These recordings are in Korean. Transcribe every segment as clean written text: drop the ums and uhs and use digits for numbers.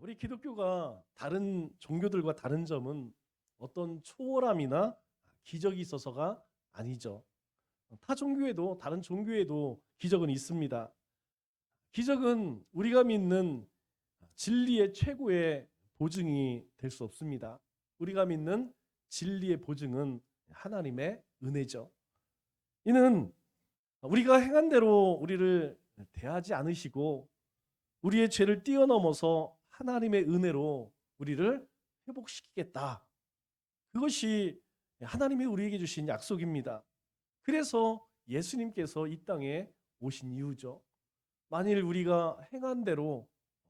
우리 기독교가 다른 종교들과 다른 점은 어떤 초월함이나 기적이 있어서가 아니죠. 타 종교에도 다른 종교에도 기적은 있습니다. 기적은 우리가 믿는 진리의 최고의 보증이 될 수 없습니다. 우리가 믿는 진리의 보증은 하나님의 은혜죠. 이는 우리가 행한 대로 우리를 대하지 않으시고 우리의 죄를 뛰어넘어서 하나님의 은혜로 우리를 회복시키겠다. 그것이 하나님이 우리에게 주신 약속입니다. 그래서 예수님께서 이 땅에 오신 이유죠. 만일 우리가 행한 대로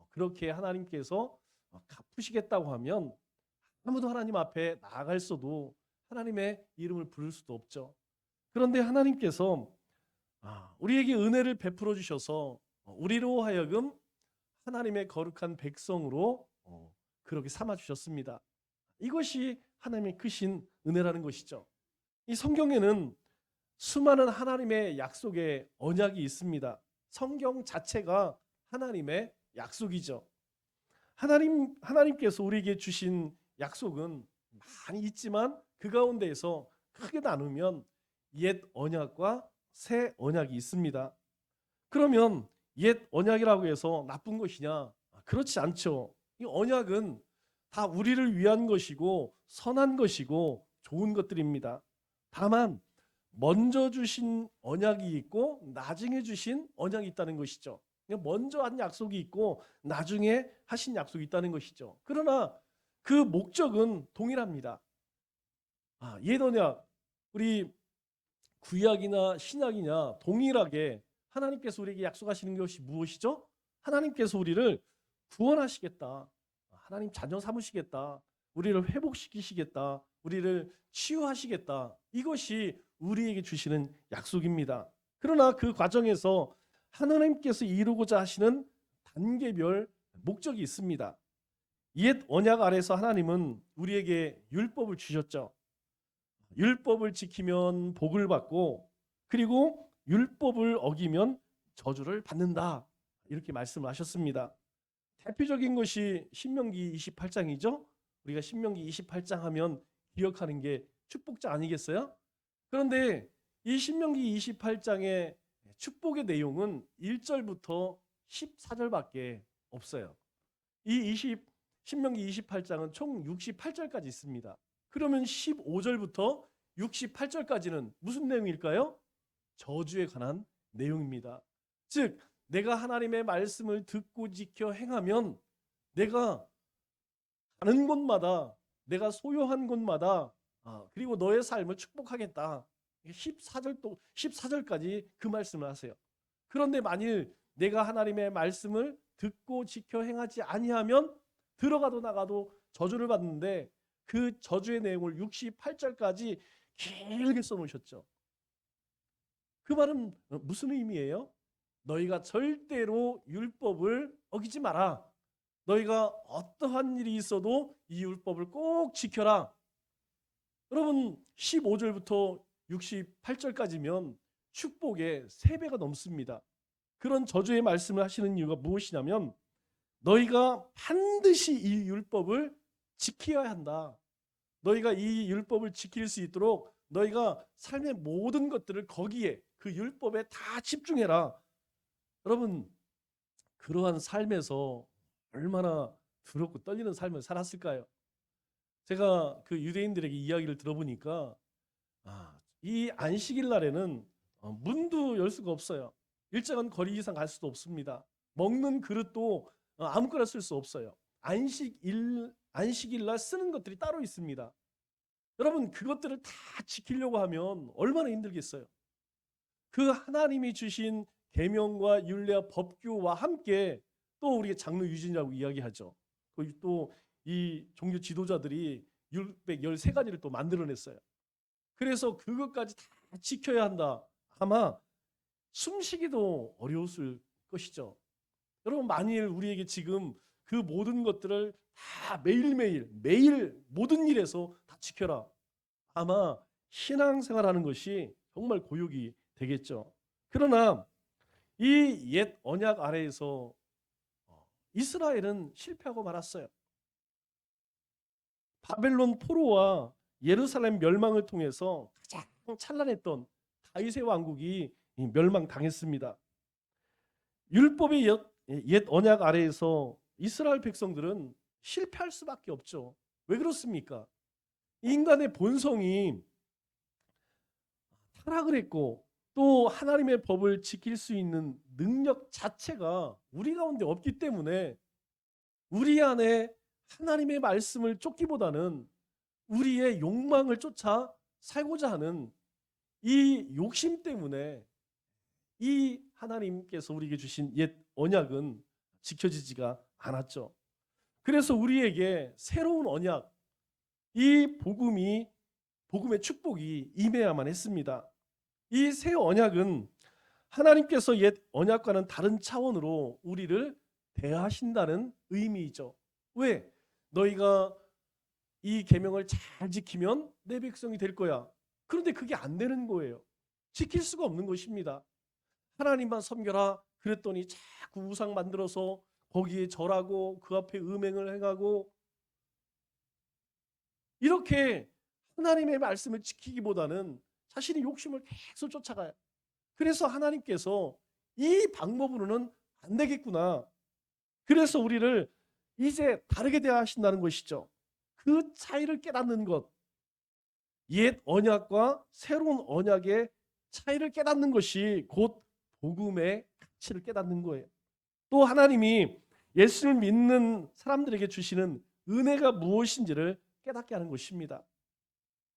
그렇게 하나님께서 갚으시겠다고 하면 아무도 하나님 앞에 나아갈 수도 하나님의 이름을 부를 수도 없죠. 그런데 하나님께서 우리에게 은혜를 베풀어 주셔서 우리로 하여금 하나님의 거룩한 백성으로 그렇게 삼아 주셨습니다. 이것이 하나님의 크신 은혜라는 것이죠. 이 성경에는 수많은 하나님의 약속의 언약이 있습니다. 성경 자체가 하나님의 약속이죠. 하나님께서 우리에게 주신 약속은 많이 있지만 그 가운데에서 크게 나누면 옛 언약과 새 언약이 있습니다. 그러면 옛 언약이라고 해서 나쁜 것이냐? 그렇지 않죠. 이 언약은 다 우리를 위한 것이고 선한 것이고 좋은 것들입니다. 다만 먼저 주신 언약이 있고 나중에 주신 언약이 있다는 것이죠. 먼저 한 약속이 있고 나중에 하신 약속이 있다는 것이죠. 그러나 그 목적은 동일합니다. 옛 언약, 우리 구약이나 신약이냐 동일하게 하나님께서 우리에게 약속하시는 것이 무엇이죠? 하나님께서 우리를 구원하시겠다. 하나님 자녀 삼으시겠다. 우리를 회복시키시겠다. 우리를 치유하시겠다. 이것이 우리에게 주시는 약속입니다. 그러나 그 과정에서 하나님께서 이루고자 하시는 단계별 목적이 있습니다. 옛 언약 아래서 하나님은 우리에게 율법을 주셨죠. 율법을 지키면 복을 받고 그리고 율법을 어기면 저주를 받는다. 이렇게 말씀을 하셨습니다. 대표적인 것이 신명기 28장이죠. 우리가 신명기 28장 하면 기억하는 게 축복자 아니겠어요? 그런데 이 신명기 28장의 축복의 내용은 1절부터 14절밖에 없어요. 신명기 28장은 총 68절까지 있습니다. 그러면 15절부터 68절까지는 무슨 내용일까요? 저주에 관한 내용입니다. 즉 내가 하나님의 말씀을 듣고 지켜 행하면 내가 가는 곳마다 내가 소유한 곳마다 그리고 너의 삶을 축복하겠다. 14절까지 그 말씀을 하세요. 그런데 만일 내가 하나님의 말씀을 듣고 지켜 행하지 아니하면 들어가도 나가도 저주를 받는데 그 저주의 내용을 68절까지 길게 써놓으셨죠. 그 말은 무슨 의미예요? 너희가 절대로 율법을 어기지 마라. 너희가 어떠한 일이 있어도 이 율법을 꼭 지켜라. 여러분 15절부터 68절까지면 축복의 3배가 넘습니다. 그런 저주의 말씀을 하시는 이유가 무엇이냐면 너희가 반드시 이 율법을 지켜야 한다. 너희가 이 율법을 지킬 수 있도록 너희가 삶의 모든 것들을 거기에 그 율법에 다 집중해라. 여러분 그러한 삶에서 얼마나 두렵고 떨리는 삶을 살았을까요? 제가 그 유대인들에게 이야기를 들어보니까 이 안식일 날에는 문도 열 수가 없어요. 일정한 거리 이상 갈 수도 없습니다. 먹는 그릇도 아무거나 쓸 수 없어요. 안식일 날 쓰는 것들이 따로 있습니다. 여러분 그것들을 다 지키려고 하면 얼마나 힘들겠어요. 그 하나님이 주신 계명과 율례와 법규와 함께 또 우리가 장로 유진이라고 이야기하죠. 또 이 종교 지도자들이 613가지를 또 만들어냈어요. 그래서 그것까지 다 지켜야 한다. 아마 숨쉬기도 어려웠을 것이죠. 여러분 만일 우리에게 지금 그 모든 것들을 다 매일 모든 일에서 다 지켜라. 아마 신앙생활하는 것이 정말 고역이 되겠죠. 그러나 이 옛 언약 아래에서 이스라엘은 실패하고 말았어요. 바벨론 포로와 예루살렘 멸망을 통해서 가장 찬란했던 다윗의 왕국이 멸망당했습니다. 율법의 옛 언약 아래에서 이스라엘 백성들은 실패할 수밖에 없죠. 왜 그렇습니까? 인간의 본성이 타락을 했고 또 하나님의 법을 지킬 수 있는 능력 자체가 우리 가운데 없기 때문에 우리 안에 하나님의 말씀을 쫓기보다는 우리의 욕망을 쫓아 살고자 하는 이 욕심 때문에 이 하나님께서 우리에게 주신 옛 언약은 지켜지지가 않았죠. 그래서 우리에게 새로운 언약, 이 복음의 축복이 임해야만 했습니다. 이 새 언약은 하나님께서 옛 언약과는 다른 차원으로 우리를 대하신다는 의미이죠. 왜? 너희가 이 계명을 잘 지키면 내 백성이 될 거야. 그런데 그게 안 되는 거예요. 지킬 수가 없는 것입니다. 하나님만 섬겨라 그랬더니 자꾸 우상 만들어서 거기에 절하고 그 앞에 음행을 행하고 이렇게 하나님의 말씀을 지키기보다는 자신의 욕심을 계속 쫓아가요. 그래서 하나님께서 이 방법으로는 안 되겠구나. 그래서 우리를 이제 다르게 대하신다는 것이죠. 그 차이를 깨닫는 것, 옛 언약과 새로운 언약의 차이를 깨닫는 것이 곧 복음의 가치를 깨닫는 거예요. 또 하나님이 예수를 믿는 사람들에게 주시는 은혜가 무엇인지를 깨닫게 하는 것입니다.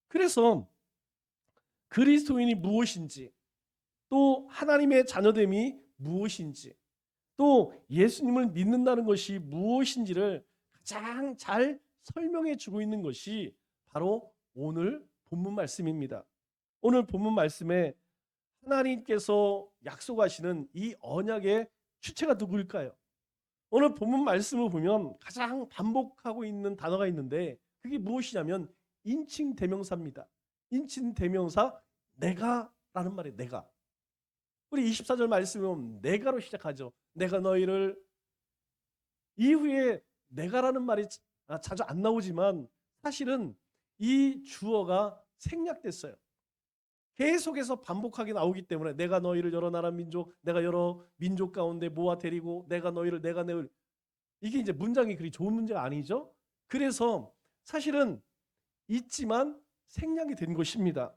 그래서 그리스도인이 무엇인지, 또 하나님의 자녀됨이 무엇인지, 또 예수님을 믿는다는 것이 무엇인지를 가장 잘 설명해 주고 있는 것이 바로 오늘 본문 말씀입니다. 오늘 본문 말씀에 하나님께서 약속하시는 이 언약의 주체가 누구일까요? 오늘 본문 말씀을 보면 가장 반복하고 있는 단어가 있는데 그게 무엇이냐면 인칭 대명사입니다. 인칭 대명사 내가라는 말이에요. 내가. 우리 24절 말씀에 보면 내가로 시작하죠. 내가 너희를, 이후에 내가라는 말이 자주 안 나오지만 사실은 이 주어가 생략됐어요. 계속해서 반복하게 나오기 때문에 내가 너희를 여러 나라 민족, 내가 여러 민족 가운데 모아 데리고 내가 너희를, 이게 이제 문장이 그리 좋은 문제가 아니죠. 그래서 사실은 있지만 생략이 된 것입니다.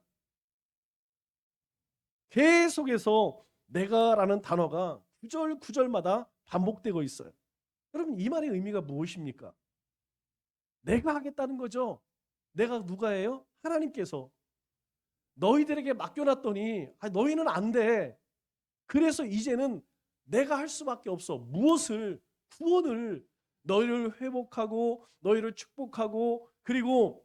계속해서 내가라는 단어가 구절마다 반복되고 있어요. 여러분 이 말의 의미가 무엇입니까? 내가 하겠다는 거죠. 내가 누가예요? 하나님께서 너희들에게 맡겨놨더니 너희는 안 돼. 그래서 이제는 내가 할 수밖에 없어. 무엇을? 구원을, 너희를 회복하고 너희를 축복하고 그리고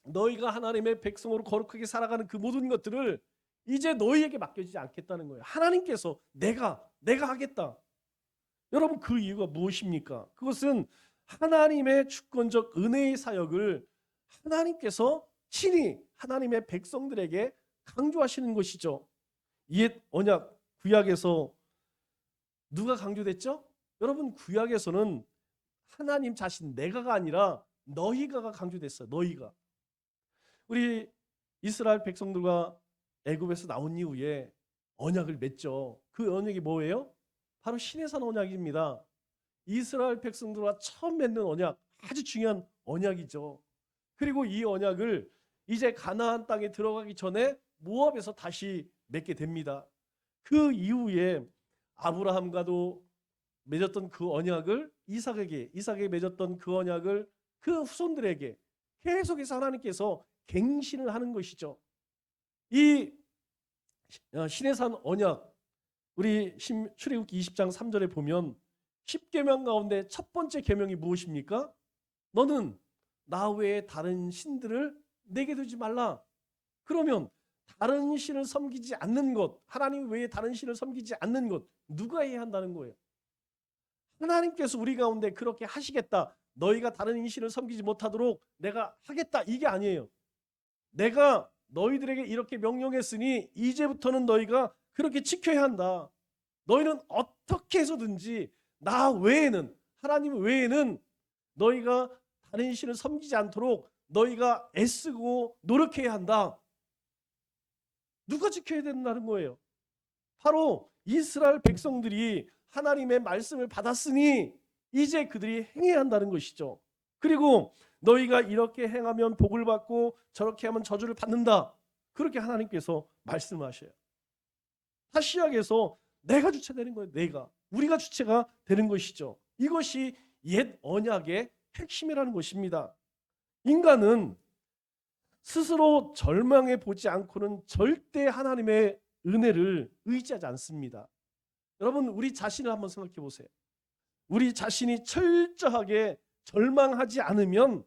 너희가 하나님의 백성으로 거룩하게 살아가는 그 모든 것들을 이제 너희에게 맡겨지지 않겠다는 거예요. 하나님께서 내가 하겠다. 여러분 그 이유가 무엇입니까? 그것은 하나님의 주권적 은혜의 사역을 하나님께서 친히 하나님의 백성들에게 강조하시는 것이죠. 옛 언약 구약에서 누가 강조됐죠? 여러분 구약에서는 하나님 자신 내가가 아니라 너희가가 강조됐어요. 너희가. 우리 이스라엘 백성들과 애굽에서 나온 이후에 언약을 맺죠. 그 언약이 뭐예요? 바로 시내산 언약입니다. 이스라엘 백성들과 처음 맺는 언약, 아주 중요한 언약이죠. 그리고 이 언약을 이제 가나안 땅에 들어가기 전에 모압에서 다시 맺게 됩니다. 그 이후에 아브라함과도 맺었던 그 언약을 이삭에게 맺었던 그 언약을 그 후손들에게 계속해서 하나님께서 갱신을 하는 것이죠. 이 시내산 언약, 우리 출애굽기 20장 3절에 보면 10계명 가운데 첫 번째 계명이 무엇입니까? 너는 나 외에 다른 신들을 내게 두지 말라. 그러면 다른 신을 섬기지 않는 것, 하나님 외에 다른 신을 섬기지 않는 것, 누가 해야 한다는 거예요? 하나님께서 우리 가운데 그렇게 하시겠다. 너희가 다른 신을 섬기지 못하도록 내가 하겠다. 이게 아니에요. 내가 너희들에게 이렇게 명령했으니 이제부터는 너희가 그렇게 지켜야 한다. 너희는 어떻게 해서든지 나 외에는, 하나님 외에는 너희가 다른 신을 섬기지 않도록 너희가 애쓰고 노력해야 한다. 누가 지켜야 된다는 거예요? 바로 이스라엘 백성들이 하나님의 말씀을 받았으니 이제 그들이 행해야 한다는 것이죠. 그리고 너희가 이렇게 행하면 복을 받고 저렇게 하면 저주를 받는다. 그렇게 하나님께서 말씀하셔요. 다시 시작해서 내가 주체되는 거예요. 우리가 주체가 되는 것이죠. 이것이 옛 언약의 핵심이라는 것입니다. 인간은 스스로 절망해 보지 않고는 절대 하나님의 은혜를 의지하지 않습니다. 여러분, 우리 자신을 한번 생각해 보세요. 우리 자신이 철저하게 절망하지 않으면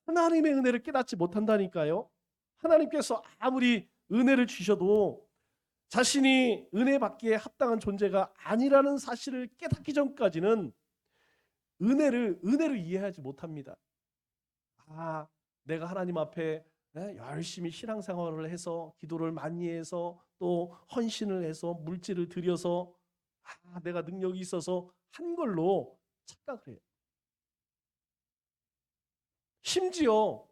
하나님의 은혜를 깨닫지 못한다니까요. 하나님께서 아무리 은혜를 주셔도 자신이 은혜 받기에 합당한 존재가 아니라는 사실을 깨닫기 전까지는 은혜를 이해하지 못합니다. 내가 하나님 앞에 열심히 신앙생활을 해서 기도를 많이 해서 또 헌신을 해서 물질을 들여서 내가 능력이 있어서 한 걸로 착각을 해요. 심지어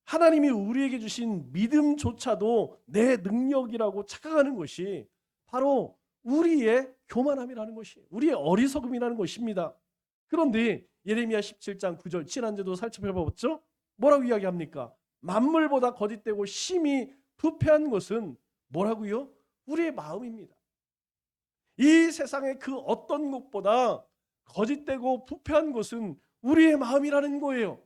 하나님이 우리에게 주신 믿음조차도 내 능력이라고 착각하는 것이 바로 우리의 교만함이라는 것이에요. 우리의 어리석음이라는 것입니다. 그런데 예레미야 17장 9절 지난주도 살펴봤죠? 뭐라고 이야기합니까? 만물보다 거짓되고 심히 부패한 것은 뭐라고요? 우리의 마음입니다. 이 세상의 그 어떤 것보다 거짓되고 부패한 것은 우리의 마음이라는 거예요.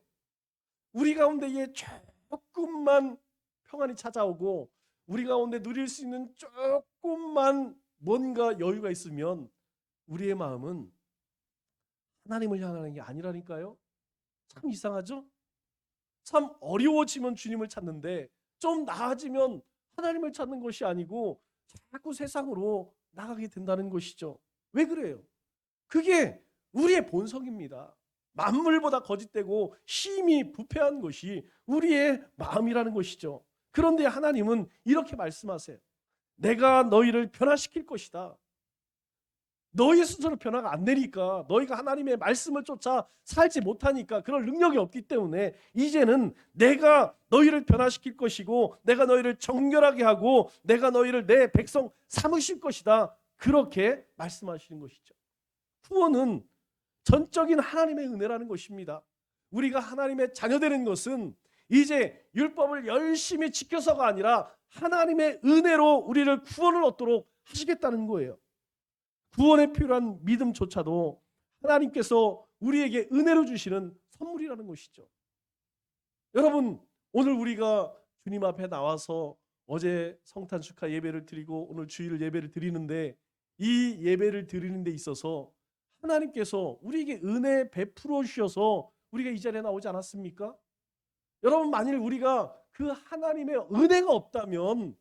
우리 가운데에 조금만 평안이 찾아오고 우리 가운데 누릴 수 있는 조금만 뭔가 여유가 있으면 우리의 마음은 하나님을 향하는 게 아니라니까요. 참 이상하죠? 참 어려워지면 주님을 찾는데 좀 나아지면 하나님을 찾는 것이 아니고 자꾸 세상으로 나가게 된다는 것이죠. 왜 그래요? 그게 우리의 본성입니다. 만물보다 거짓되고 심히 부패한 것이 우리의 마음이라는 것이죠. 그런데 하나님은 이렇게 말씀하세요. 내가 너희를 변화시킬 것이다. 너희 스스로 변화가 안 되니까, 너희가 하나님의 말씀을 쫓아 살지 못하니까, 그럴 능력이 없기 때문에 이제는 내가 너희를 변화시킬 것이고 내가 너희를 정결하게 하고 내가 너희를 내 백성 삼으실 것이다. 그렇게 말씀하시는 것이죠. 구원은 전적인 하나님의 은혜라는 것입니다. 우리가 하나님의 자녀되는 것은 이제 율법을 열심히 지켜서가 아니라 하나님의 은혜로 우리를 구원을 얻도록 하시겠다는 거예요. 구원에 필요한 믿음조차도 하나님께서 우리에게 은혜로 주시는 선물이라는 것이죠. 여러분, 오늘 우리가 주님 앞에 나와서 어제 성탄 축하 예배를 드리고 오늘 주일 예배를 드리는데, 이 예배를 드리는 데 있어서 하나님께서 우리에게 은혜 베풀어 주셔서 우리가 이 자리에 나오지 않았습니까? 여러분, 만일 우리가 그 하나님의 은혜가 없다면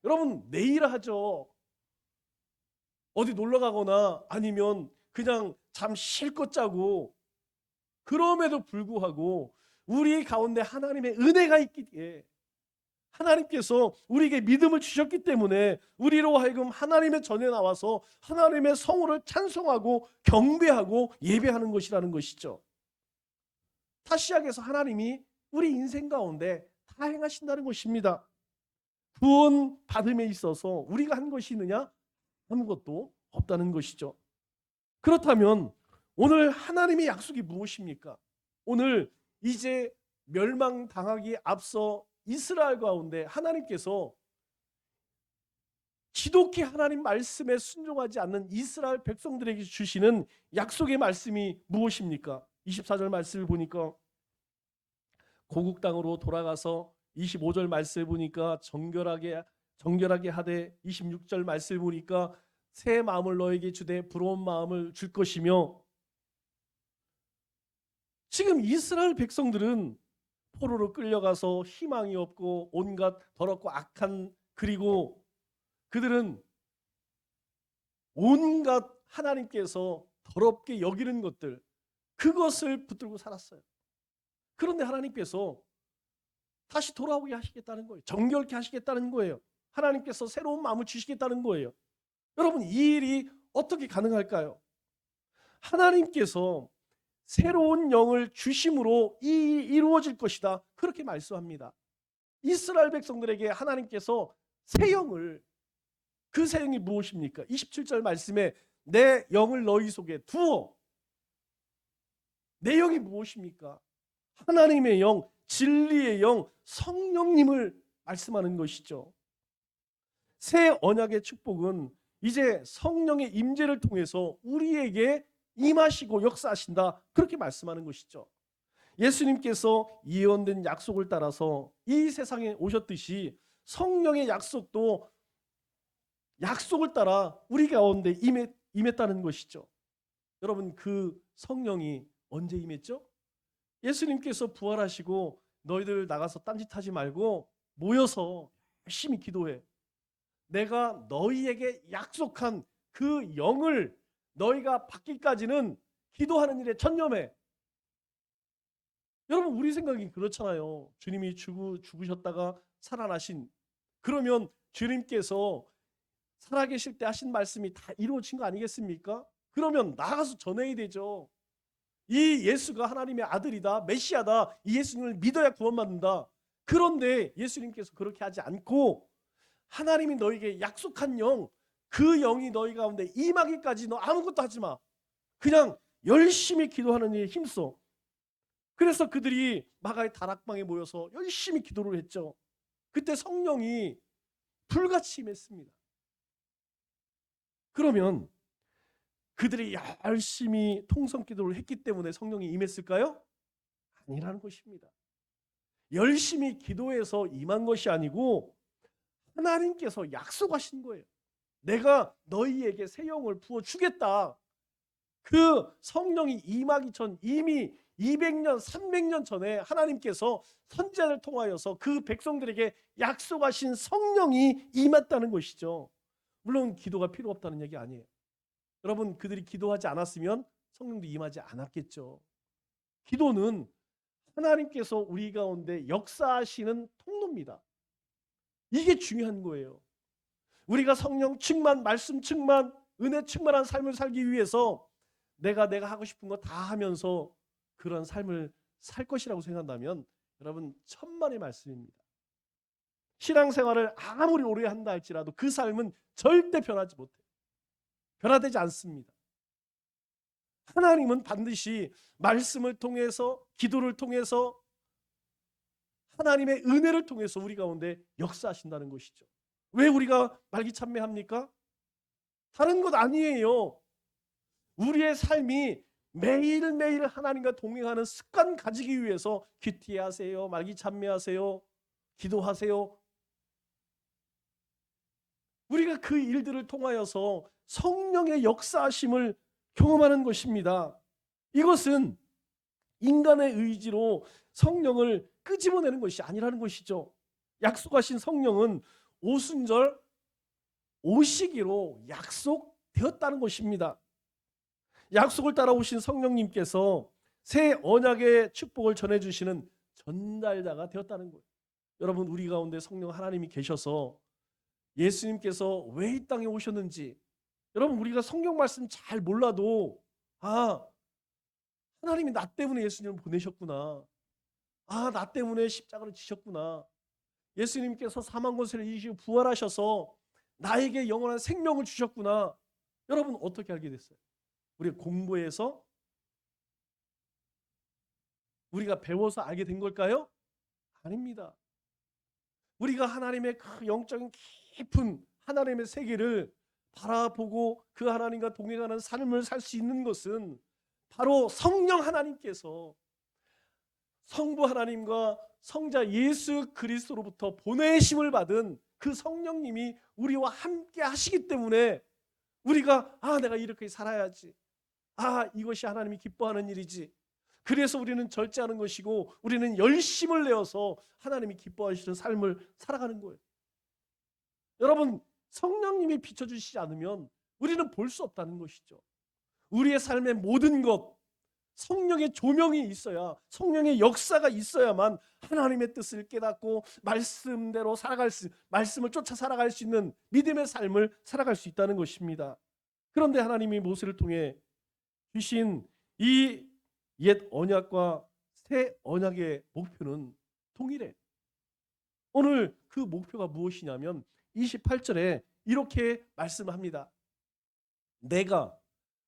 여러분 내일 하죠. 어디 놀러 가거나 아니면 그냥 잠 실컷 자고, 그럼에도 불구하고 우리 가운데 하나님의 은혜가 있기에 하나님께서 우리에게 믿음을 주셨기 때문에 우리로 하여금 하나님의 전에 나와서 하나님의 성호를 찬송하고 경배하고 예배하는 것이라는 것이죠. 다시 시작해서 하나님이 우리 인생 가운데 다 행하신다는 것입니다. 구원 받음에 있어서 우리가 한 것이 있느냐? 아무것도 없다는 것이죠. 그렇다면 오늘 하나님의 약속이 무엇입니까? 오늘 이제 멸망당하기에 앞서 이스라엘 가운데 하나님께서 지독히 하나님 말씀에 순종하지 않는 이스라엘 백성들에게 주시는 약속의 말씀이 무엇입니까? 24절 말씀을 보니까 고국 땅으로 돌아가서, 25절 말씀을 보니까 정결하게 하되, 26절 말씀을 보니까 새 마음을 너에게 주되 부러운 마음을 줄 것이며, 지금 이스라엘 백성들은 포로로 끌려가서 희망이 없고 온갖 더럽고 악한, 그리고 그들은 온갖 하나님께서 더럽게 여기는 것들, 그것을 붙들고 살았어요. 그런데 하나님께서 다시 돌아오게 하시겠다는 거예요. 정결케 하시겠다는 거예요. 하나님께서 새로운 마음을 주시겠다는 거예요. 여러분, 이 일이 어떻게 가능할까요? 하나님께서 새로운 영을 주심으로 이루어질 것이다. 그렇게 말씀합니다. 이스라엘 백성들에게 하나님께서 새 영을, 그 새 영이 무엇입니까? 27절 말씀에 내 영을 너희 속에 두어. 내 영이 무엇입니까? 하나님의 영, 진리의 영, 성령님을 말씀하는 것이죠. 새 언약의 축복은 이제 성령의 임재를 통해서 우리에게 임하시고 역사하신다. 그렇게 말씀하는 것이죠. 예수님께서 예언된 약속을 따라서 이 세상에 오셨듯이 성령의 약속도 약속을 따라 우리 가운데 임했다는 것이죠. 여러분, 그 성령이 언제 임했죠? 예수님께서 부활하시고 너희들 나가서 딴짓하지 말고 모여서 열심히 기도해. 내가 너희에게 약속한 그 영을 너희가 받기까지는 기도하는 일에 전념해. 여러분, 우리 생각이 그렇잖아요. 주님이 죽으셨다가 살아나신, 그러면 주님께서 살아계실 때 하신 말씀이 다 이루어진 거 아니겠습니까? 그러면 나가서 전해야 되죠. 이 예수가 하나님의 아들이다, 메시아다, 이 예수님을 믿어야 구원받는다. 그런데 예수님께서 그렇게 하지 않고 하나님이 너에게 약속한 영, 그 영이 너희 가운데 임하기까지 너 아무것도 하지 마. 그냥 열심히 기도하는 일에 힘써. 그래서 그들이 마가의 다락방에 모여서 열심히 기도를 했죠. 그때 성령이 불같이 임했습니다. 그러면 그들이 열심히 통성 기도를 했기 때문에 성령이 임했을까요? 아니라는 것입니다. 열심히 기도해서 임한 것이 아니고 하나님께서 약속하신 거예요. 내가 너희에게 새 영을 부어주겠다. 그 성령이 임하기 전 이미 200년, 300년 전에 하나님께서 선지자를 통하여서 그 백성들에게 약속하신 성령이 임했다는 것이죠. 물론 기도가 필요 없다는 얘기 아니에요. 여러분, 그들이 기도하지 않았으면 성령도 임하지 않았겠죠. 기도는 하나님께서 우리 가운데 역사하시는 통로입니다. 이게 중요한 거예요. 우리가 성령 충만, 말씀 충만, 은혜 충만한 삶을 살기 위해서 내가 하고 싶은 거 다 하면서 그런 삶을 살 것이라고 생각한다면 여러분, 천만의 말씀입니다. 신앙생활을 아무리 오래 한다 할지라도 그 삶은 절대 변하지 못해요. 변화되지 않습니다. 하나님은 반드시 말씀을 통해서, 기도를 통해서, 하나님의 은혜를 통해서 우리 가운데 역사하신다는 것이죠. 왜 우리가 말기찬매합니까? 다른 것 아니에요. 우리의 삶이 매일매일 하나님과 동행하는 습관 가지기 위해서 큐티하세요, 말기찬매하세요, 기도하세요. 우리가 그 일들을 통하여서 성령의 역사하심을 경험하는 것입니다. 이것은 인간의 의지로 성령을 끄집어내는 것이 아니라는 것이죠. 약속하신 성령은 오순절 오시기로 약속되었다는 것입니다. 약속을 따라오신 성령님께서 새 언약의 축복을 전해주시는 전달자가 되었다는 거예요. 여러분, 우리 가운데 성령 하나님이 계셔서 예수님께서 왜 이 땅에 오셨는지, 여러분, 우리가 성경 말씀 잘 몰라도 하나님이 나 때문에 예수님을 보내셨구나. 나 때문에 십자가를 지셨구나. 예수님께서 사망 권세를 이기시고 부활하셔서 나에게 영원한 생명을 주셨구나. 여러분, 어떻게 알게 됐어요? 우리가 공부해서, 우리가 배워서 알게 된 걸까요? 아닙니다. 우리가 하나님의 그 영적인 깊은 하나님의 세계를 바라보고 그 하나님과 동행하는 삶을 살 수 있는 것은 바로 성령 하나님께서 성부 하나님과 성자 예수 그리스도로부터 보내심을 받은 그 성령님이 우리와 함께 하시기 때문에 우리가 내가 이렇게 살아야지, 이것이 하나님이 기뻐하는 일이지, 그래서 우리는 절제하는 것이고 우리는 열심을 내어서 하나님이 기뻐하시는 삶을 살아가는 거예요. 여러분, 성령님이 비춰주시지 않으면 우리는 볼 수 없다는 것이죠. 우리의 삶의 모든 것, 성령의 조명이 있어야, 성령의 역사가 있어야만 하나님의 뜻을 깨닫고 말씀대로 말씀을 쫓아 살아갈 수 있는 믿음의 삶을 살아갈 수 있다는 것입니다. 그런데 하나님이 모세를 통해 주신 이 옛 언약과 새 언약의 목표는 동일해. 오늘 그 목표가 무엇이냐면 28절에 이렇게 말씀합니다. 내가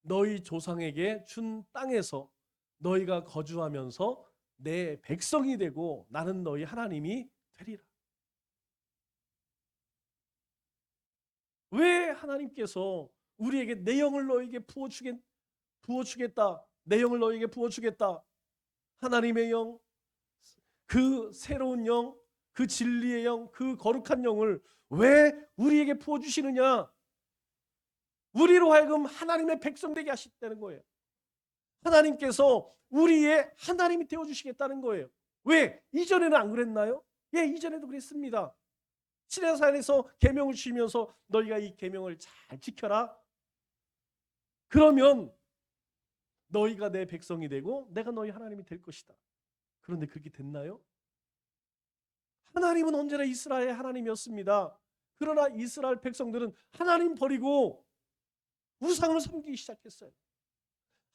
너희 조상에게 준 땅에서 너희가 거주하면서 내 백성이 되고 나는 너희 하나님이 되리라. 왜 하나님께서 우리에게 내 영을 너희에게 부어주겠다. 내 영을 너희에게 부어주겠다. 하나님의 영, 그 새로운 영, 그 진리의 영, 그 거룩한 영을 왜 우리에게 부어주시느냐? 우리로 하여금 하나님의 백성 되게 하시다는 거예요. 하나님께서 우리의 하나님이 되어주시겠다는 거예요. 왜? 이전에는 안 그랬나요? 예, 이전에도 그랬습니다. 시내산에서 계명을 주시면서 너희가 이 계명을 잘 지켜라. 그러면 너희가 내 백성이 되고 내가 너희 하나님이 될 것이다. 그런데 그렇게 됐나요? 하나님은 언제나 이스라엘의 하나님이었습니다. 그러나 이스라엘 백성들은 하나님 버리고 우상을 섬기기 시작했어요.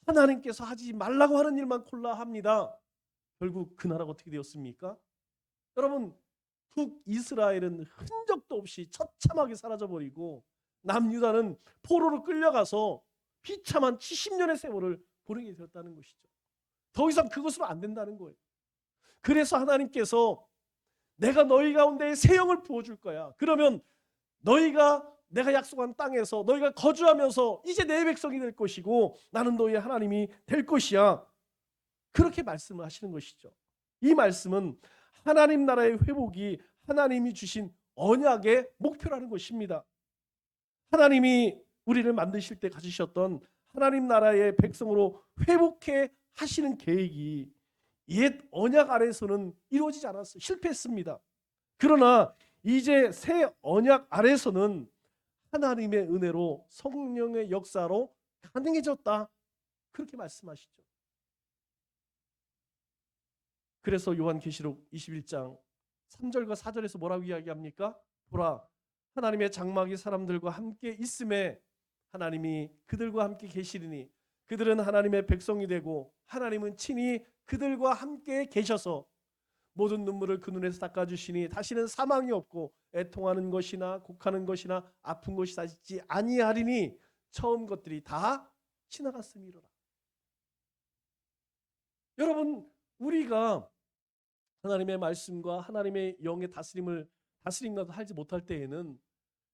하나님께서 하지 말라고 하는 일만 골라 합니다. 결국 그 나라가 어떻게 되었습니까? 여러분, 북이스라엘은 흔적도 없이 처참하게 사라져버리고 남유다는 포로로 끌려가서 비참한 70년의 세월을 보내게 되었다는 것이죠. 더 이상 그것으로 안 된다는 거예요. 그래서 하나님께서 내가 너희 가운데 새 영을 부어줄 거야. 그러면 너희가 내가 약속한 땅에서 너희가 거주하면서 이제 내 백성이 될 것이고 나는 너희의 하나님이 될 것이야. 그렇게 말씀을 하시는 것이죠. 이 말씀은 하나님 나라의 회복이 하나님이 주신 언약의 목표라는 것입니다. 하나님이 우리를 만드실 때 가지셨던 하나님 나라의 백성으로 회복해 하시는 계획이 옛 언약 아래서는 이루어지지 않았어요. 실패했습니다. 그러나 이제 새 언약 아래서는 하나님의 은혜로 성령의 역사로 가능해졌다. 그렇게 말씀하시죠. 그래서 요한계시록 21장 3절과 4절에서 뭐라고 이야기합니까? 보라, 하나님의 장막이 사람들과 함께 있음에 하나님이 그들과 함께 계시리니 그들은 하나님의 백성이 되고 하나님은 친히 그들과 함께 계셔서 모든 눈물을 그 눈에서 닦아주시니 다시는 사망이 없고 애통하는 것이나 곡하는 것이나 아픈 것이 다시지 아니하리니 처음 것들이 다 지나갔음이로라. 여러분, 우리가 하나님의 말씀과 하나님의 영의 다스림과도 하지 못할 때에는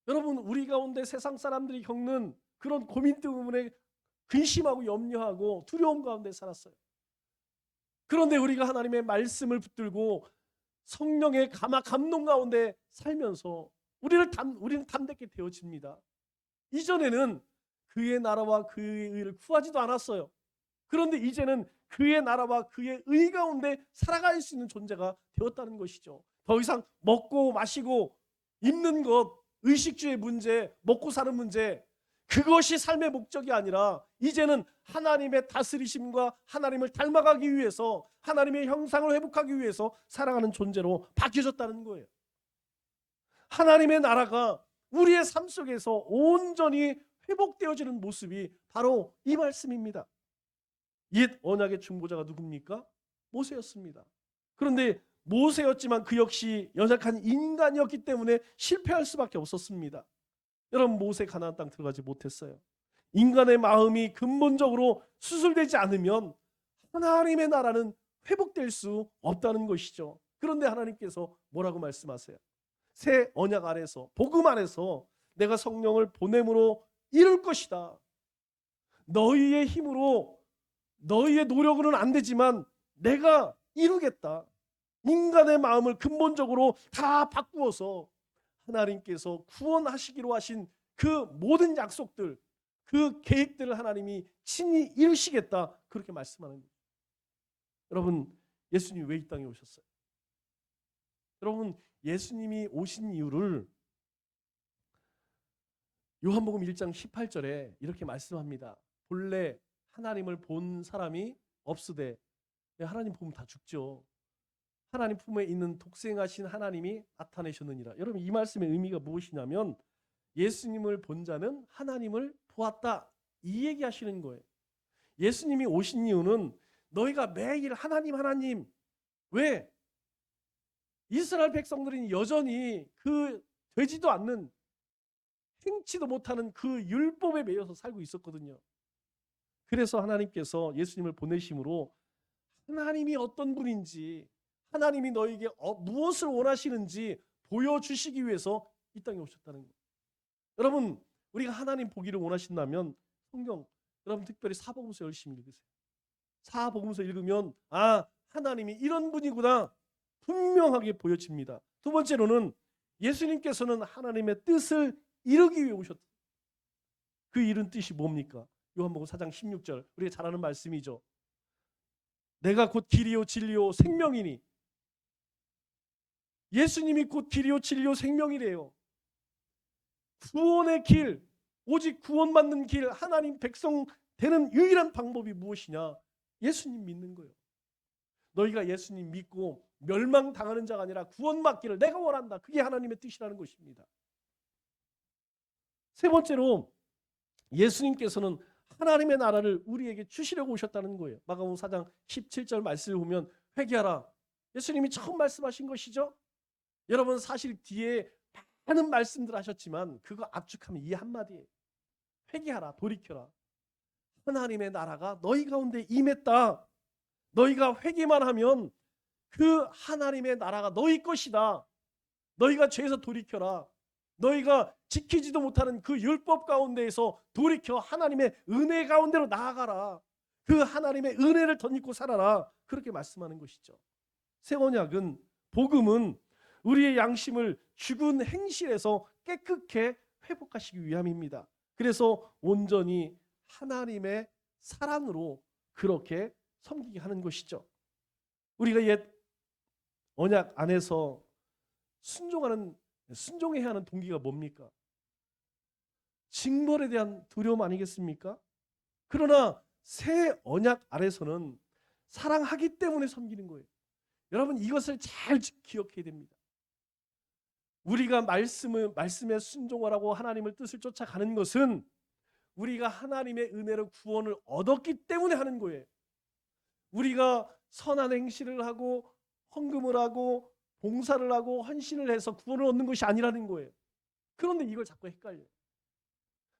여러분, 우리 가운데 세상 사람들이 겪는 그런 고민 때문에 근심하고 염려하고 두려움 가운데 살았어요. 그런데 우리가 하나님의 말씀을 붙들고 성령의 감동 가운데 살면서 우리는 담대하게 되어집니다. 이전에는 그의 나라와 그의 의를 구하지도 않았어요. 그런데 이제는 그의 나라와 그의 의 가운데 살아갈 수 있는 존재가 되었다는 것이죠. 더 이상 먹고 마시고 입는 것, 의식주의 문제, 먹고 사는 문제, 그것이 삶의 목적이 아니라 이제는 하나님의 다스리심과 하나님을 닮아가기 위해서 하나님의 형상을 회복하기 위해서 살아가는 존재로 바뀌어졌다는 거예요. 하나님의 나라가 우리의 삶 속에서 온전히 회복되어지는 모습이 바로 이 말씀입니다. 옛 언약의 중보자가 누굽니까? 모세였습니다. 그런데 모세였지만 그 역시 연약한 인간이었기 때문에 실패할 수밖에 없었습니다. 여러분, 모세 가나안 땅 들어가지 못했어요. 인간의 마음이 근본적으로 수술되지 않으면 하나님의 나라는 회복될 수 없다는 것이죠. 그런데 하나님께서 뭐라고 말씀하세요? 새 언약 아래서, 복음 안에서 내가 성령을 보냄으로 이룰 것이다. 너희의 힘으로, 너희의 노력으로는 안 되지만 내가 이루겠다. 인간의 마음을 근본적으로 다 바꾸어서 하나님께서 구원하시기로 하신 그 모든 약속들, 그 계획들을 하나님이 친히 이루시겠다. 그렇게 말씀하는 거예요. 여러분, 예수님이 왜 이 땅에 오셨어요? 여러분, 예수님이 오신 이유를 요한복음 1장 18절에 이렇게 말씀합니다. 본래 하나님을 본 사람이 없으되, 하나님 보면 다 죽죠. 하나님 품에 있는 독생하신 하나님이 나타내셨느니라. 여러분, 이 말씀의 의미가 무엇이냐면 예수님을 본 자는 하나님을 보았다, 이 얘기하시는 거예요. 예수님이 오신 이유는 너희가 매일 하나님 하나님, 왜? 이스라엘 백성들은 여전히 그 되지도 않는, 행치도 못하는 그 율법에 매여서 살고 있었거든요. 그래서 하나님께서 예수님을 보내심으로 하나님이 어떤 분인지, 하나님이 너에게 무엇을 원하시는지 보여주시기 위해서 이 땅에 오셨다는 거예요. 여러분, 우리가 하나님 보기를 원하신다면 성경, 여러분 특별히 사복음서 열심히 읽으세요. 사복음서 읽으면 하나님이 이런 분이구나 분명하게 보여집니다. 두 번째로는 예수님께서는 하나님의 뜻을 이루기 위해 오셨다. 그 이른 뜻이 뭡니까? 요한복음 4장 16절, 우리가 잘 아는 말씀이죠. 내가 곧 길이요 진리요 생명이니. 예수님이 곧 길이요 진리요 생명이래요. 구원의 길, 오직 구원받는 길, 하나님 백성 되는 유일한 방법이 무엇이냐? 예수님 믿는 거예요. 너희가 예수님 믿고 멸망당하는 자가 아니라 구원받기를 내가 원한다. 그게 하나님의 뜻이라는 것입니다. 세 번째로 예수님께서는 하나님의 나라를 우리에게 주시려고 오셨다는 거예요. 마가복음 4장 17절 말씀을 보면 회개하라. 예수님이 처음 말씀하신 것이죠. 여러분 사실 뒤에 많은 말씀들 하셨지만 그거 압축하면 이 한마디예요. 회개하라, 돌이켜라. 하나님의 나라가 너희 가운데 임했다. 너희가 회개만 하면 그 하나님의 나라가 너희 것이다. 너희가 죄에서 돌이켜라. 너희가 지키지도 못하는 그 율법 가운데에서 돌이켜 하나님의 은혜 가운데로 나아가라. 그 하나님의 은혜를 덧입고 살아라. 그렇게 말씀하는 것이죠. 새 언약은, 복음은 우리의 양심을 죽은 행실에서 깨끗게 회복하시기 위함입니다. 그래서 온전히 하나님의 사랑으로 그렇게 섬기게 하는 것이죠. 우리가 옛 언약 안에서 순종해야 하는 동기가 뭡니까? 징벌에 대한 두려움 아니겠습니까? 그러나 새 언약 아래서는 사랑하기 때문에 섬기는 거예요. 여러분 이것을 잘 기억해야 됩니다. 우리가 말씀에 순종하라고 하나님의 뜻을 쫓아가는 것은 우리가 하나님의 은혜로 구원을 얻었기 때문에 하는 거예요. 우리가 선한 행실을 하고 헌금을 하고 봉사를 하고 헌신을 해서 구원을 얻는 것이 아니라는 거예요. 그런데 이걸 자꾸 헷갈려요.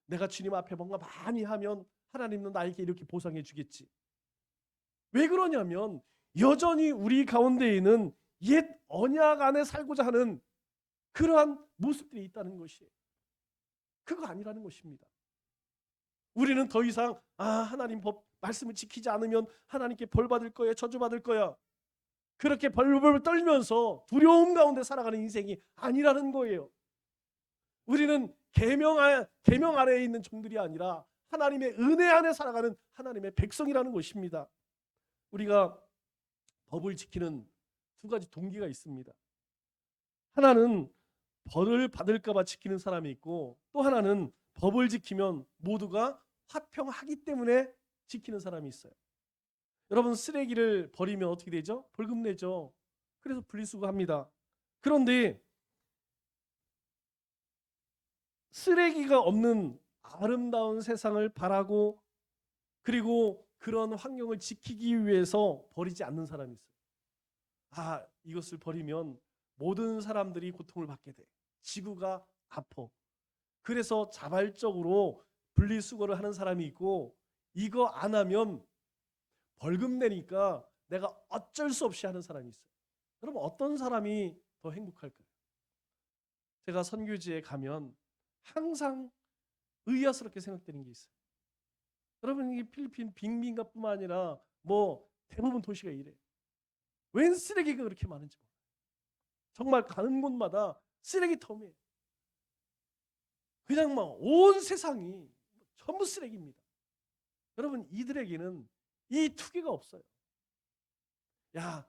내가 주님 앞에 뭔가 많이 하면 하나님은 나에게 이렇게 보상해 주겠지. 왜 그러냐면 여전히 우리 가운데 있는 옛 언약 안에 살고자 하는 그러한 모습들이 있다는 것이에요. 그거 아니라는 것입니다. 우리는 더 이상 하나님 법 말씀을 지키지 않으면 하나님께 벌 받을 거야, 저주 받을 거야. 그렇게 벌벌 떨면서 두려움 가운데 살아가는 인생이 아니라는 거예요. 우리는 계명 아래에 있는 종들이 아니라 하나님의 은혜 안에 살아가는 하나님의 백성이라는 것입니다. 우리가 법을 지키는 두 가지 동기가 있습니다. 하나는 벌을 받을까 봐 지키는 사람이 있고, 또 하나는 법을 지키면 모두가 화평하기 때문에 지키는 사람이 있어요. 여러분 쓰레기를 버리면 어떻게 되죠? 벌금 내죠. 그래서 분리수거합니다. 그런데 쓰레기가 없는 아름다운 세상을 바라고 그리고 그런 환경을 지키기 위해서 버리지 않는 사람이 있어요. 이것을 버리면 모든 사람들이 고통을 받게 돼. 지구가 아파. 그래서 자발적으로 분리수거를 하는 사람이 있고, 이거 안 하면 벌금 내니까 내가 어쩔 수 없이 하는 사람이 있어요. 그럼 어떤 사람이 더 행복할까요? 제가 선교지에 가면 항상 의아스럽게 생각되는 게 있어요. 여러분 이 필리핀 빅민가뿐만 아니라 대부분 도시가 이래요. 웬 쓰레기가 그렇게 많은지 몰라요. 정말 가는 곳마다 쓰레기통이에요. 그냥 온 세상이 전부 쓰레기입니다. 여러분 이들에게는 이 투기가 없어요. 야,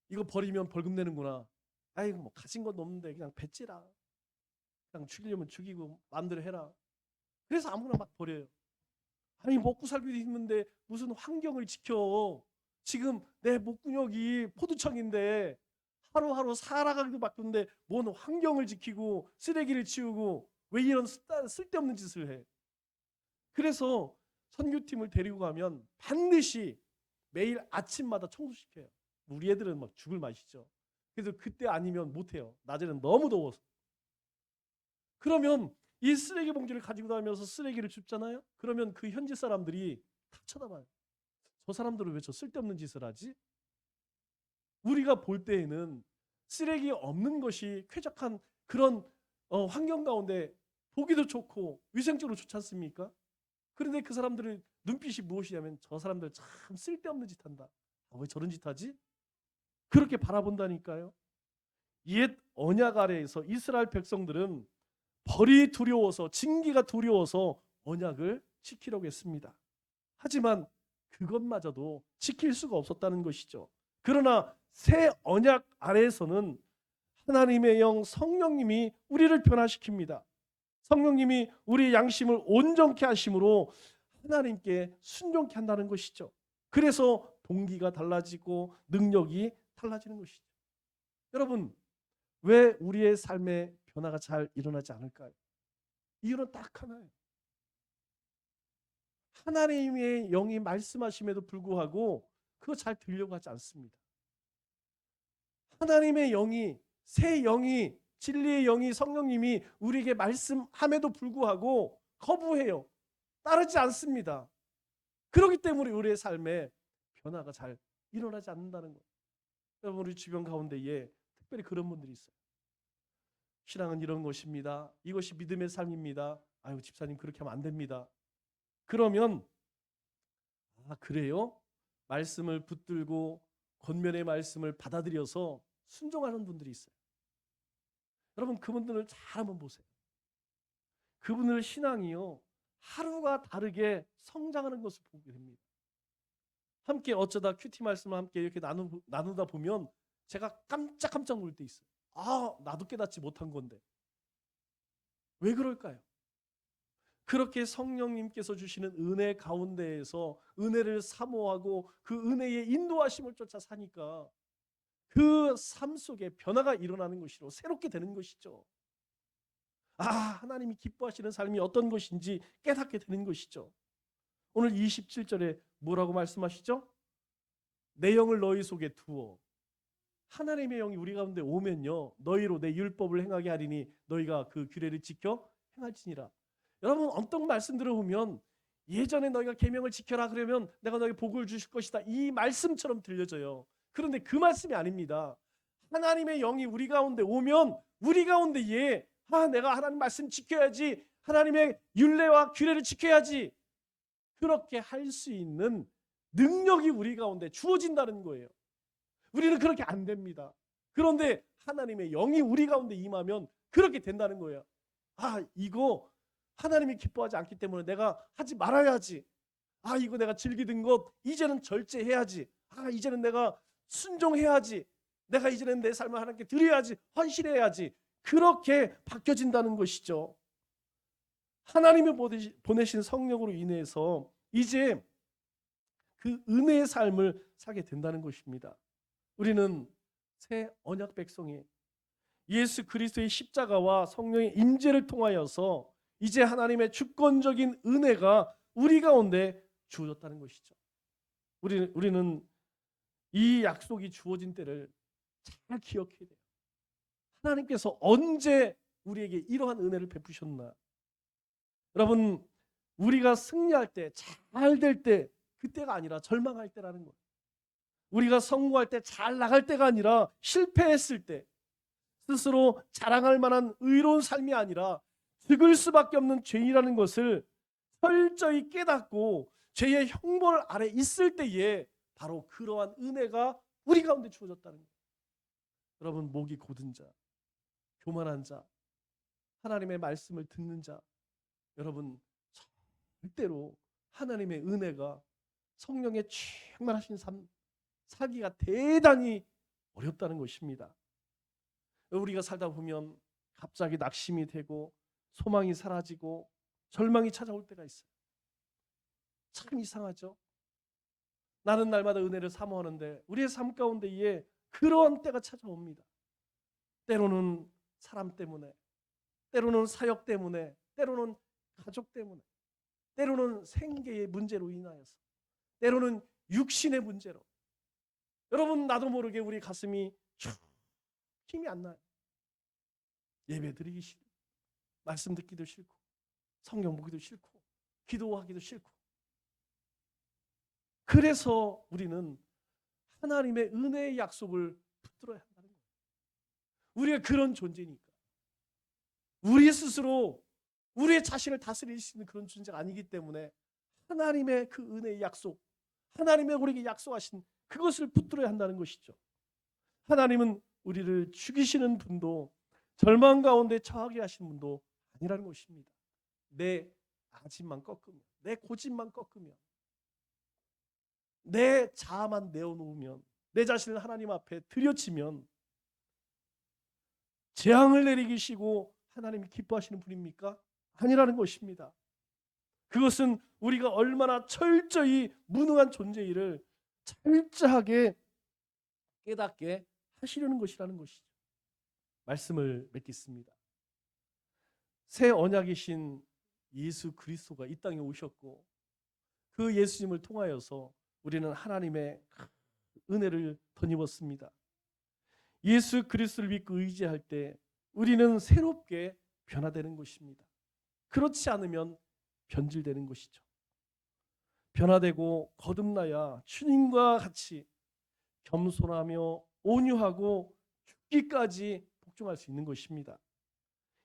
이거 버리면 벌금 내는구나. 가진 것도 없는데 그냥 뱉지라. 그냥 죽이려면 죽이고 마음대로 해라. 그래서 아무나 막 버려요. 먹고 살기도 힘든데 무슨 환경을 지켜. 지금 내 목구멍이 포도청인데 하루하루 살아가기도 바쁜데 뭔 환경을 지키고 쓰레기를 치우고 왜 이런 쓸데없는 짓을 해. 그래서 선교팀을 데리고 가면 반드시 매일 아침마다 청소시켜요. 우리 애들은 막 죽을 맛이죠. 그래서 그때 아니면 못해요. 낮에는 너무 더워서. 그러면 이 쓰레기 봉지를 가지고 다니면서 쓰레기를 줍잖아요. 그러면 그 현지 사람들이 다 쳐다봐요. 저 사람들은 왜 저 쓸데없는 짓을 하지? 우리가 볼 때에는 쓰레기 없는 것이 쾌적한 그런 환경 가운데 보기도 좋고 위생적으로 좋지 않습니까? 그런데 그 사람들의 눈빛이 무엇이냐면 저 사람들 참 쓸데없는 짓 한다. 왜 저런 짓 하지? 그렇게 바라본다니까요. 옛 언약 아래에서 이스라엘 백성들은 벌이 두려워서, 징계가 두려워서 언약을 지키려고 했습니다. 하지만 그것마저도 지킬 수가 없었다는 것이죠. 그러나 새 언약 아래에서는 하나님의 영 성령님이 우리를 변화시킵니다. 성령님이 우리의 양심을 온전케 하심으로 하나님께 순종케 한다는 것이죠. 그래서 동기가 달라지고 능력이 달라지는 것이죠. 여러분, 왜 우리의 삶에 변화가 잘 일어나지 않을까요? 이유는 딱 하나예요. 하나님의 영이 말씀하심에도 불구하고 그거 잘 들으려고 하지 않습니다. 하나님의 영이, 새 영이, 진리의 영이, 성령님이 우리에게 말씀함에도 불구하고 거부해요. 따르지 않습니다. 그렇기 때문에 우리의 삶에 변화가 잘 일어나지 않는다는 거예요. 여러분, 우리 주변 가운데에 특별히 그런 분들이 있어요. 신앙은 이런 것입니다. 이것이 믿음의 삶입니다. 아유, 집사님 그렇게 하면 안 됩니다. 그러면 그래요? 말씀을 붙들고 권면의 말씀을 받아들여서 순종하는 분들이 있어요. 여러분, 그분들을 잘 한번 보세요. 그분들 신앙이요, 하루가 다르게 성장하는 것을 보게 됩니다. 함께 어쩌다 큐티 말씀을 함께 이렇게 나누다 보면 제가 깜짝 놀랄 때 있어요. 나도 깨닫지 못한 건데. 왜 그럴까요? 그렇게 성령님께서 주시는 은혜 가운데에서 은혜를 사모하고 그 은혜의 인도하심을 쫓아 사니까 그 삶 속에 변화가 일어나는 것이로 새롭게 되는 것이죠. 하나님이 기뻐하시는 삶이 어떤 것인지 깨닫게 되는 것이죠. 오늘 27절에 뭐라고 말씀하시죠? 내 영을 너희 속에 두어. 하나님의 영이 우리 가운데 오면요, 너희로 내 율법을 행하게 하리니 너희가 그 규례를 지켜 행할지니라. 여러분, 언뜻 말씀 들어보면 예전에 너희가 계명을 지켜라 그러면 내가 너에게 복을 주실 것이다, 이 말씀처럼 들려져요. 그런데 그 말씀이 아닙니다. 하나님의 영이 우리 가운데 오면 우리 가운데에 내가 하나님 말씀 지켜야지, 하나님의 율례와 규례를 지켜야지, 그렇게 할 수 있는 능력이 우리 가운데 주어진다는 거예요. 우리는 그렇게 안 됩니다. 그런데 하나님의 영이 우리 가운데 임하면 그렇게 된다는 거예요. 이거 하나님이 기뻐하지 않기 때문에 내가 하지 말아야지. 이거 내가 즐기던 것 이제는 절제해야지. 이제는 내가 순종해야지. 내가 이제는 내 삶을 하나님께 드려야지. 헌신해야지. 그렇게 바뀌어진다는 것이죠. 하나님이 보내신 성령으로 인해서 이제 그 은혜의 삶을 살게 된다는 것입니다. 우리는 새 언약 백성이 예수 그리스도의 십자가와 성령의 임재를 통하여서 이제 하나님의 주권적인 은혜가 우리 가운데 주어졌다는 것이죠. 우리는 이 약속이 주어진 때를 잘 기억해야 돼요. 하나님께서 언제 우리에게 이러한 은혜를 베푸셨나? 여러분, 우리가 승리할 때, 잘 될 때, 그때가 아니라 절망할 때라는 거예요. 우리가 성공할 때, 잘 나갈 때가 아니라 실패했을 때, 스스로 자랑할 만한 의로운 삶이 아니라 죽을 수밖에 없는 죄인이라는 것을 철저히 깨닫고 죄의 형벌 아래 있을 때에 바로 그러한 은혜가 우리 가운데 주어졌다는 거예요. 여러분, 목이 곧은 자, 교만한 자, 하나님의 말씀을 듣는 자, 여러분 절대로 하나님의 은혜가 성령의 충만하신 삶 살기가 대단히 어렵다는 것입니다. 우리가 살다 보면 갑자기 낙심이 되고 소망이 사라지고 절망이 찾아올 때가 있어요. 참 이상하죠? 나는 날마다 은혜를 사모하는데 우리의 삶 가운데에 그러한 때가 찾아옵니다. 때로는 사람 때문에, 때로는 사역 때문에, 때로는 가족 때문에, 때로는 생계의 문제로 인하여서, 때로는 육신의 문제로. 여러분, 나도 모르게 우리 가슴이 힘이 안 나요. 예배 드리기 싫고, 말씀 듣기도 싫고, 성경 보기도 싫고, 기도하기도 싫고. 그래서 우리는 하나님의 은혜의 약속을 붙들어야 한다는 거예요. 우리가 그런 존재니까. 우리 스스로 우리의 자신을 다스릴 수 있는 그런 존재가 아니기 때문에 하나님의 그 은혜의 약속, 하나님의 우리에게 약속하신 그것을 붙들어야 한다는 것이죠. 하나님은 우리를 죽이시는 분도 절망 가운데 처하게 하시는 분도 아니라는 것입니다. 내 아집만 꺾으면, 내 고집만 꺾으면, 내 자아만 내어놓으면, 내 자신을 하나님 앞에 들여치면 재앙을 내리시고 하나님이 기뻐하시는 분입니까? 아니라는 것입니다. 그것은 우리가 얼마나 철저히 무능한 존재이를 철저하게 깨닫게 하시려는 것이라는 것이죠. 말씀을 맺겠습니다. 새 언약이신 예수 그리스도가 이 땅에 오셨고, 그 예수님을 통하여서 우리는 하나님의 은혜를 덧입었습니다. 예수 그리스도를 믿고 의지할 때 우리는 새롭게 변화되는 것입니다. 그렇지 않으면 변질되는 것이죠. 변화되고 거듭나야 주님과 같이 겸손하며 온유하고 죽기까지 복종할 수 있는 것입니다.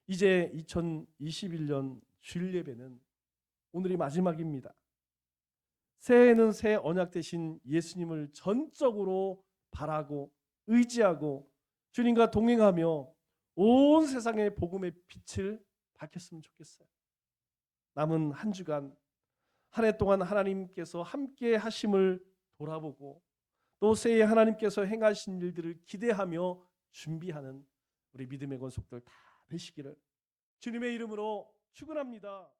이제 2021년 주일 예배는 오늘이 마지막입니다. 새해에는 새 언약 되신 예수님을 전적으로 바라고 의지하고 주님과 동행하며 온 세상의 복음의 빛을 밝혔으면 좋겠어요. 남은 한 주간, 한 해 동안 하나님께서 함께 하심을 돌아보고 또 새해 하나님께서 행하신 일들을 기대하며 준비하는 우리 믿음의 권속들 다 되시기를 주님의 이름으로 축원합니다.